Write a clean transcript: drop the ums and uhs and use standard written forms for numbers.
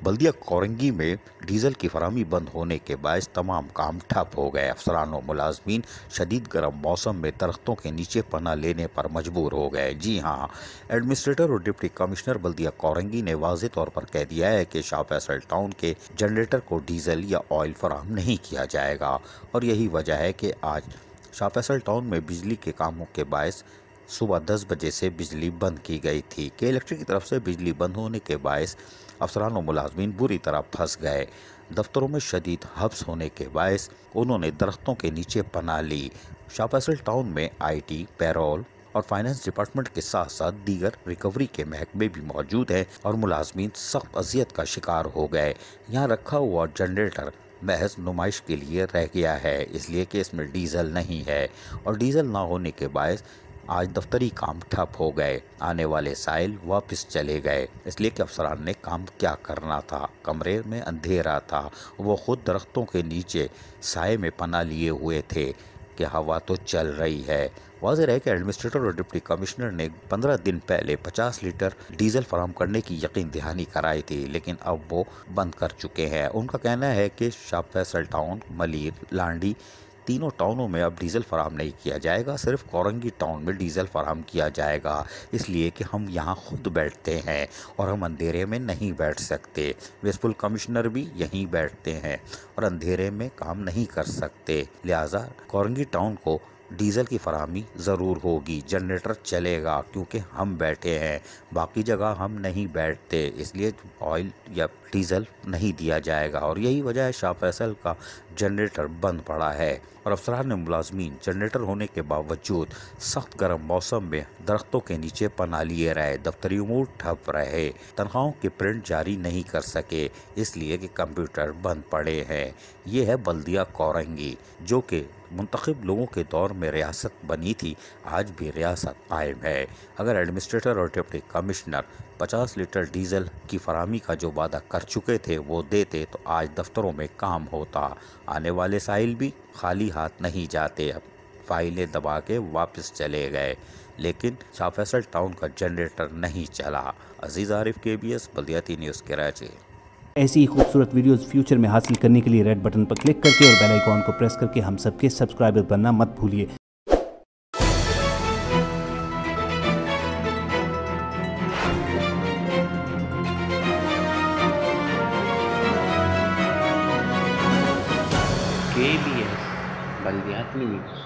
बल्दिया कोरंगी में डीजल की फराहमी बंद होने के बायस तमाम काम ठप हो गए। अफसरान और मुलाजमीन शदीद गर्म मौसम में दरख्तों के नीचे पनाह लेने पर मजबूर हो गए। जी हाँ, एडमिनिस्ट्रेटर और डिप्टी कमिश्नर बल्दिया कोरंगी ने वाज़ेह तौर पर कह दिया है कि शाह फैसल टाउन के जनरेटर को डीजल या ऑयल फराहम नहीं किया जाएगा और यही वजह है कि आज शाह फैसल टाउन में बिजली के कामों के बायस सुबह 10 बजे से बिजली बंद की गई थी कि इलेक्ट्रिक की तरफ से बिजली बंद होने के बायस अफसरान और मुलाजमीन बुरी तरह फंस गए। दफ्तरों में शदीद हब्स होने के बायस उन्होंने दरख्तों के नीचे पनाह ली। शाह फैसल टाउन में IT, पेरोल और फाइनेंस डिपार्टमेंट के साथ साथ दीगर रिकवरी के महकमे भी मौजूद हैं और मुलाजमीन सख्त अजियत का शिकार हो गए। यहाँ रखा हुआ जनरेटर महज नुमाइश के लिए रह गया है, इसलिए कि इसमें डीजल नहीं है और डीजल ना होने के बायस आज दफ्तरी काम ठप हो गए। आने वाले साइल वापस चले गए, इसलिए कि अफसरान ने काम क्या करना था। कमरे में अंधेरा था, वो खुद दरख्तों के नीचे साए में पनाह लिए हुए थे कि हवा तो चल रही है। वाज़ेह है कि एडमिनिस्ट्रेटर और डिप्टी कमिश्नर ने 15 दिन पहले 50 लीटर डीजल फराहम करने की यकीन दहानी कराई थी, लेकिन अब वो बंद कर चुके हैं। उनका कहना है कि शाह फैसल टाउन, मलीर, लांडी तीनों टाउनों में अब डीजल फराहम नहीं किया जाएगा, सिर्फ कोरंगी टाउन में डीजल फराहम किया जाएगा, इसलिए कि हम यहाँ खुद बैठते हैं और हम अंधेरे में नहीं बैठ सकते। वेस्टफुल कमिश्नर भी यहीं बैठते हैं और अंधेरे में काम नहीं कर सकते, लिहाजा कोरंगी टाउन को डीजल की फराहमी ज़रूर होगी, जनरेटर चलेगा क्योंकि हम बैठे हैं, बाकी जगह हम नहीं बैठते, इसलिए ऑयल या डीजल नहीं दिया जाएगा और यही वजह है शाह फैसल का जनरेटर बंद पड़ा है। और अफसरान मुलाजमीन जनरेटर होने के बावजूद सख्त गर्म मौसम में दरख्तों के नीचे पनाह लिए रहे, दफ्तरी उमूर ठप रहे, तनख्वाहों के प्रिंट जारी नहीं कर सके, इसलिए कि कंप्यूटर बंद पड़े हैं। ये है बल्दिया कोरंगी, जो कि मुंतखब लोगों के दौर में रियासत बनी थी, आज भी रियासत कायम है। अगर एडमिनिस्ट्रेटर और डिप्टी कमिश्नर 50 लीटर डीजल की फराहमी का जो वादा कर चुके थे वो देते तो आज दफ्तरों में काम होता। आने वाले साइल भी खाली हाथ नहीं जाते, अब फाइलें दबा के वापस चले गए, लेकिन शाह फैसल टाउन का जनरेटर नहीं चला। अजीज आरिफ, KBS, बल्दियाती न्यूज़, कराची। ऐसी ही खूबसूरत वीडियोस फ्यूचर में हासिल करने के लिए रेड बटन पर क्लिक करके और बेल आइकॉन को प्रेस करके हम सबके सब्सक्राइबर बनना मत भूलिए। KBS, बल्दियाती न्यूज़।